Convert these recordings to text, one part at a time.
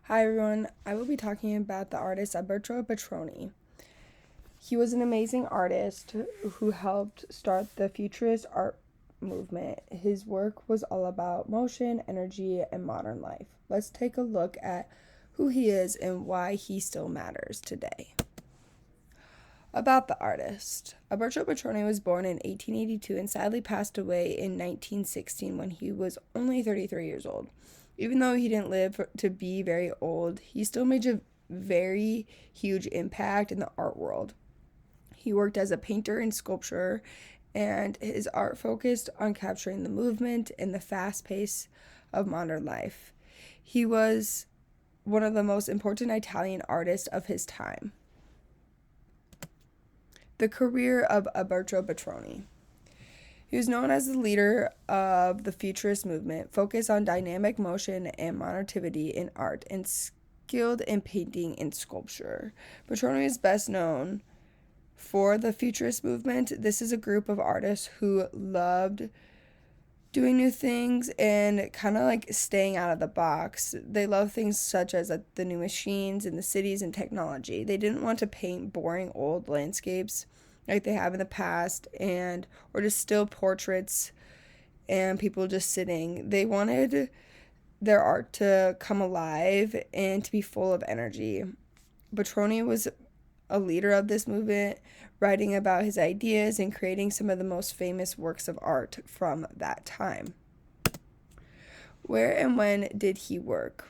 Hi everyone, I will be talking about the artist Umberto Boccioni. He was an amazing artist who helped start the futurist art movement. His work was all about motion, energy, and modern life. Let's take a look at who he is and why he still matters today. About the artist. Umberto Boccioni was born in 1882 and sadly passed away in 1916 when he was only 33 years old. Even though he didn't live to be very old, he still made a very huge impact in the art world. He worked as a painter and sculptor, and his art focused on capturing the movement and the fast pace of modern life. He was one of the most important Italian artists of his time. The career of Umberto Boccioni. He was known as the leader of the Futurist movement, focused on dynamic motion and motivity in art, and skilled in painting and sculpture. Boccioni is best known for the Futurist movement. This is a group of artists who loved doing new things and kind of like staying out of the box. They love things such as the new machines and the cities and technology. They didn't want to paint boring old landscapes like they have in the past or just still portraits and people just sitting. They wanted their art to come alive and to be full of energy. Boccioni was a leader of this movement, writing about his ideas and creating some of the most famous works of art from that time. Where and when did he work?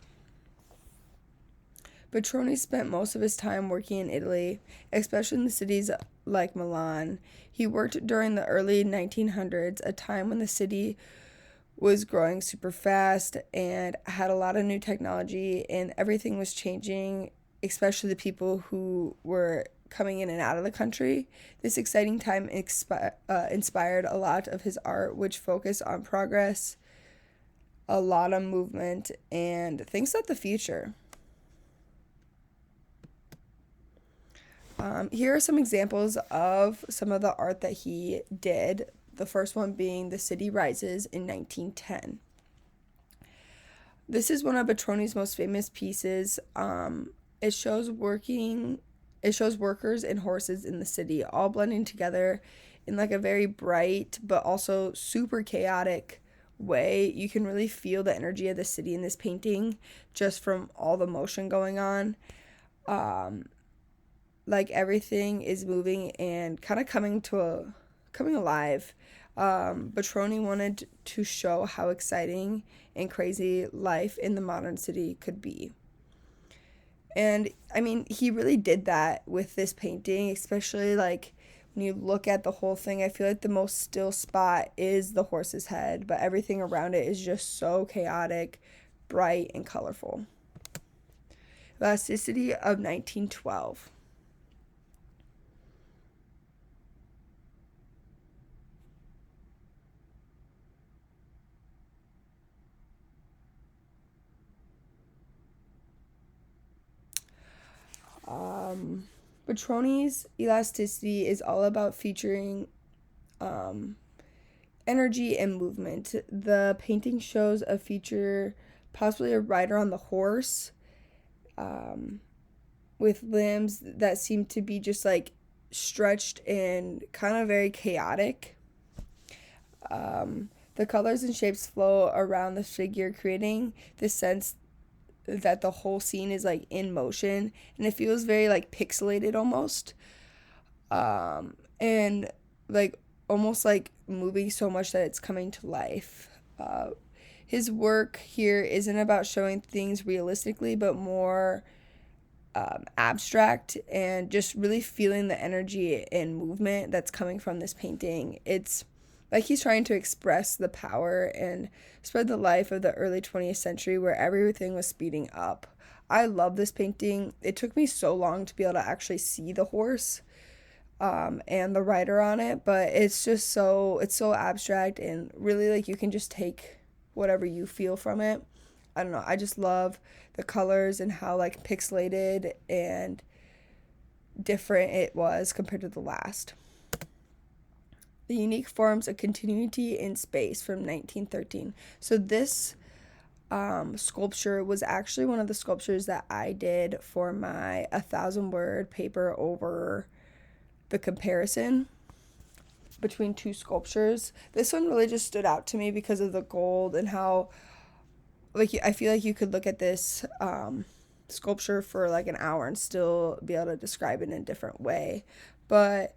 Boccioni spent most of his time working in Italy, especially in the cities like Milan. He worked during the early 1900s, a time when the city was growing super fast and had a lot of new technology, and everything was changing, especially the people who were coming in and out of the country. This exciting time inspired a lot of his art, which focused on progress, a lot of movement, and things about the future. Here are some examples of some of the art that he did. The first one being The City Rises in 1910. This is one of Boccioni's most famous pieces. It shows workers and horses in the city all blending together in like a very bright but also super chaotic way. You can really feel the energy of the city in this painting just from all the motion going on. Like everything is moving and kind of coming alive. Boccioni wanted to show how exciting and crazy life in the modern city could be. And I mean, he really did that with this painting, especially like when you look at the whole thing. I feel like the most still spot is the horse's head, but everything around it is just so chaotic, bright, and colorful. Elasticity of 1912. Boccioni's elasticity is all about featuring energy and movement. The painting shows a feature, possibly a rider on the horse, with limbs that seem to be just like stretched and kind of very chaotic. The colors and shapes flow around the figure, creating this sense that the whole scene is like in motion, and it feels very like pixelated almost, and like almost like moving so much that it's coming to life. His work here isn't about showing things realistically, but more abstract and just really feeling the energy and movement that's coming from this painting. It's like he's trying to express the power and spread the life of the early 20th century where everything was speeding up. I love this painting. It took me so long to be able to actually see the horse and the rider on it, but it's so abstract and really like you can just take whatever you feel from it. I don't know. I just love the colors and how like pixelated and different it was compared to the last. The Unique Forms of Continuity in Space from 1913. So this sculpture was actually one of the sculptures that I did for my 1,000-word paper over the comparison between two sculptures. This one really just stood out to me because of the gold and how, like, I feel like you could look at this sculpture for like an hour and still be able to describe it in a different way. But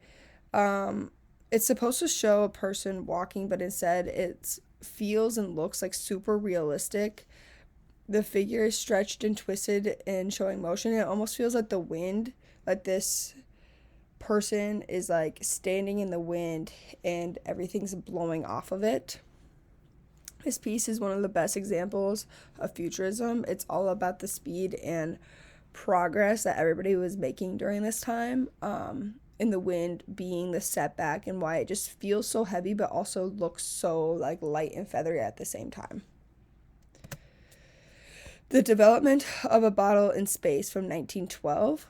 it's supposed to show a person walking, but instead it feels and looks like super realistic. The figure is stretched and twisted and showing motion. It almost feels like the wind, like this person is like standing in the wind and everything's blowing off of it. This piece is one of the best examples of futurism. It's all about the speed and progress that everybody was making during this time, and the wind being the setback and why it just feels so heavy but also looks so like light and feathery at the same time. The development of a bottle in space from 1912.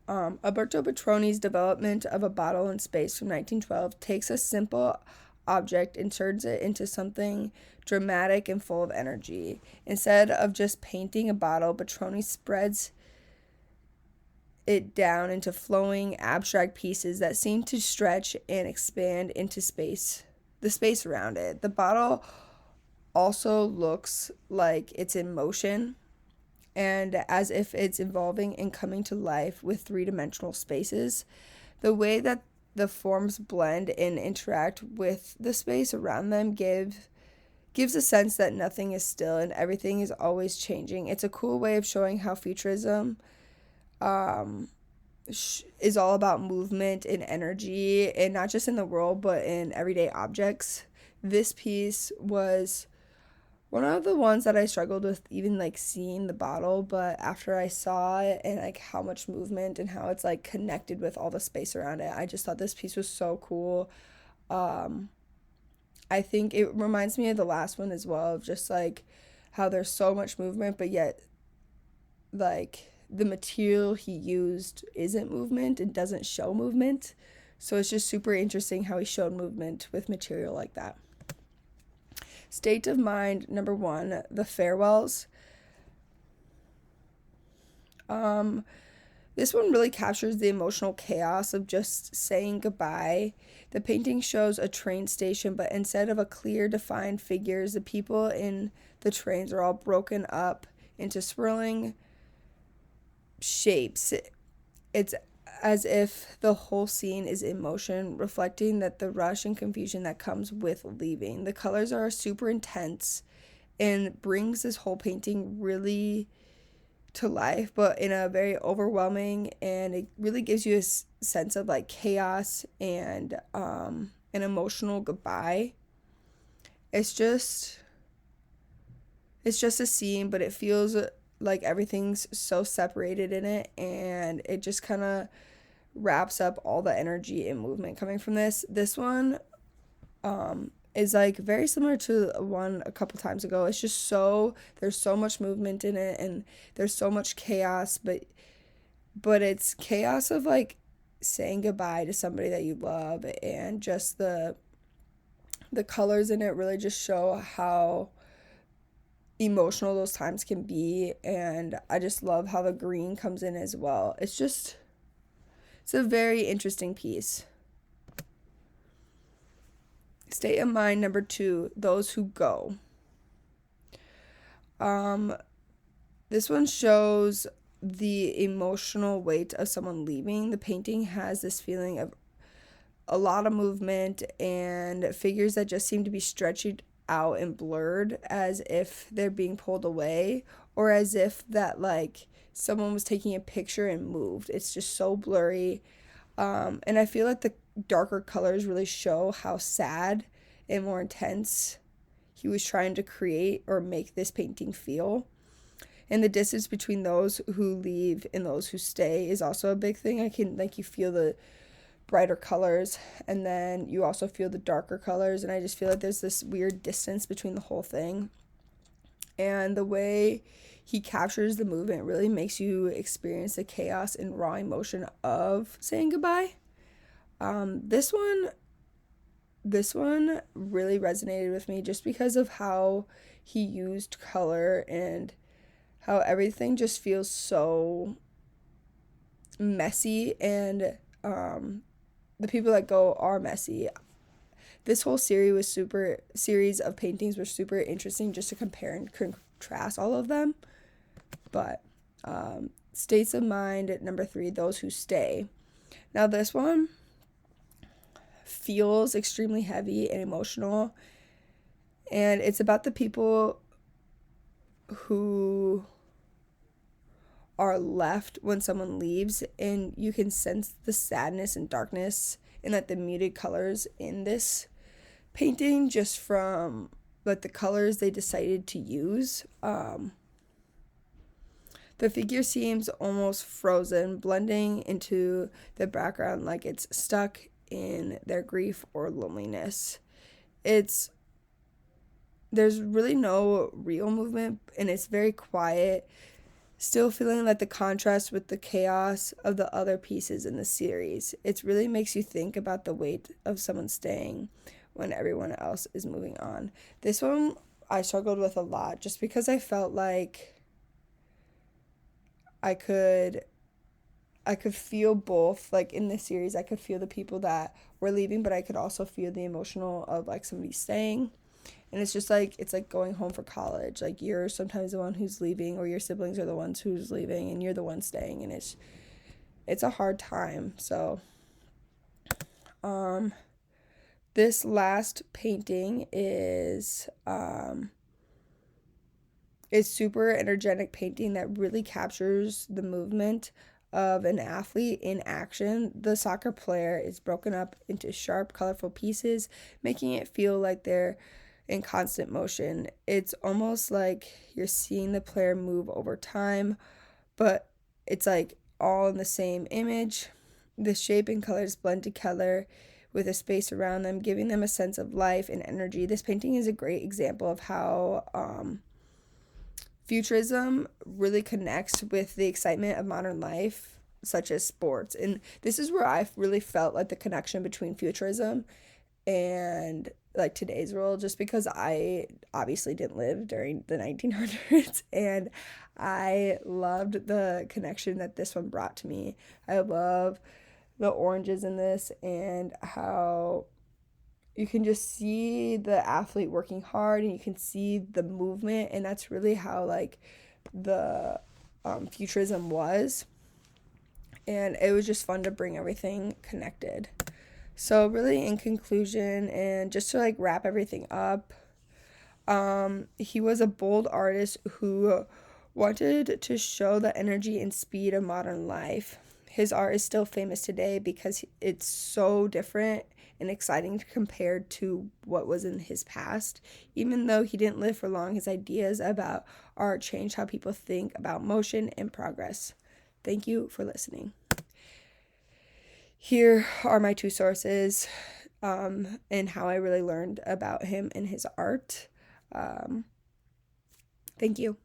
Umberto Boccioni's development of a bottle in space from 1912 takes a simple object and turns it into something dramatic and full of energy. Instead of just painting a bottle, Boccioni spreads it down into flowing, abstract pieces that seem to stretch and expand into space, the space around it. The bottle also looks like it's in motion and as if it's evolving and coming to life with three-dimensional spaces. The way that the forms blend and interact with the space around them gives a sense that nothing is still and everything is always changing. It's a cool way of showing how futurism is all about movement and energy, and not just in the world but in everyday objects. This piece was one of the ones that I struggled with even like seeing the bottle, but after I saw it and like how much movement and how it's like connected with all the space around it, I just thought this piece was so cool. I think it reminds me of the last one as well, of just like how there's so much movement, but yet like the material he used isn't movement and doesn't show movement. So it's just super interesting how he showed movement with material like that. State of mind number 1, the farewells. This one really captures the emotional chaos of just saying goodbye. The painting shows a train station, but instead of a clear defined figures, the people in the trains are all broken up into swirling shapes. It's as if the whole scene is in motion, reflecting that the rush and confusion that comes with leaving. The colors are super intense and brings this whole painting really to life, but in a very overwhelming, and it really gives you a sense of like chaos and an emotional goodbye. It's just a scene, but it feels like everything's so separated in it, and it just kind of wraps up all the energy and movement coming from this. This one is like very similar to one a couple times ago. It's just there's so much movement in it, and there's so much chaos, but it's chaos of like saying goodbye to somebody that you love, and just the colors in it really just show how emotional those times can be. And I just love how the green comes in as well. It's a very interesting piece. State of mind number 2, those who go. This one shows the emotional weight of someone leaving. The painting has this feeling of a lot of movement and figures that just seem to be stretched out and blurred, as if they're being pulled away, or as if that like someone was taking a picture and moved. It's just so blurry. And I feel like the darker colors really show how sad and more intense he was trying to create or make this painting feel. And the distance between those who leave and those who stay is also a big thing. You feel the brighter colors, and then you also feel the darker colors, and I just feel like there's this weird distance between the whole thing. And the way he captures the movement really makes you experience the chaos and raw emotion of saying goodbye. This one this one really resonated with me just because of how he used color and how everything just feels so messy, and the people that go are messy. This whole series of paintings were super interesting just to compare and contrast all of them. But states of mind at number 3, those who stay. Now this one feels extremely heavy and emotional, and it's about the people who are left when someone leaves, and you can sense the sadness and darkness and like the muted colors in this painting just from like the colors they decided to use. The figure seems almost frozen, blending into the background like it's stuck in their grief or loneliness. There's really no real movement, and it's very quiet, still feeling like the contrast with the chaos of the other pieces in the series. It really makes you think about the weight of someone staying when everyone else is moving on. This one I struggled with a lot just because I felt like I could feel both. Like in this series, I could feel the people that were leaving, but I could also feel the emotional of like somebody staying. And it's just like, it's like going home for college. Like you're sometimes the one who's leaving, or your siblings are the ones who's leaving and you're the one staying, and it's a hard time. So this last painting is super energetic painting that really captures the movement of an athlete in action. The soccer player is broken up into sharp, colorful pieces, making it feel like they're in constant motion. It's almost like you're seeing the player move over time, but it's like all in the same image. The shape and colors blend together with a space around them, giving them a sense of life and energy. This painting is a great example of how futurism really connects with the excitement of modern life, such as sports. And this is where I really felt like the connection between futurism and like today's world, just because I obviously didn't live during the 1900s, and I loved the connection that this one brought to me. I love the oranges in this, and how you can just see the athlete working hard, and you can see the movement, and that's really how like the futurism was. And it was just fun to bring everything connected. So really, in conclusion, and just to like wrap everything up, he was a bold artist who wanted to show the energy and speed of modern life. His art is still famous today because it's so different and exciting compared to what was in his past. Even though he didn't live for long, his ideas about art changed how people think about motion and progress. Thank you for listening. Here are my 2 sources, and how I really learned about him and his art. Thank you.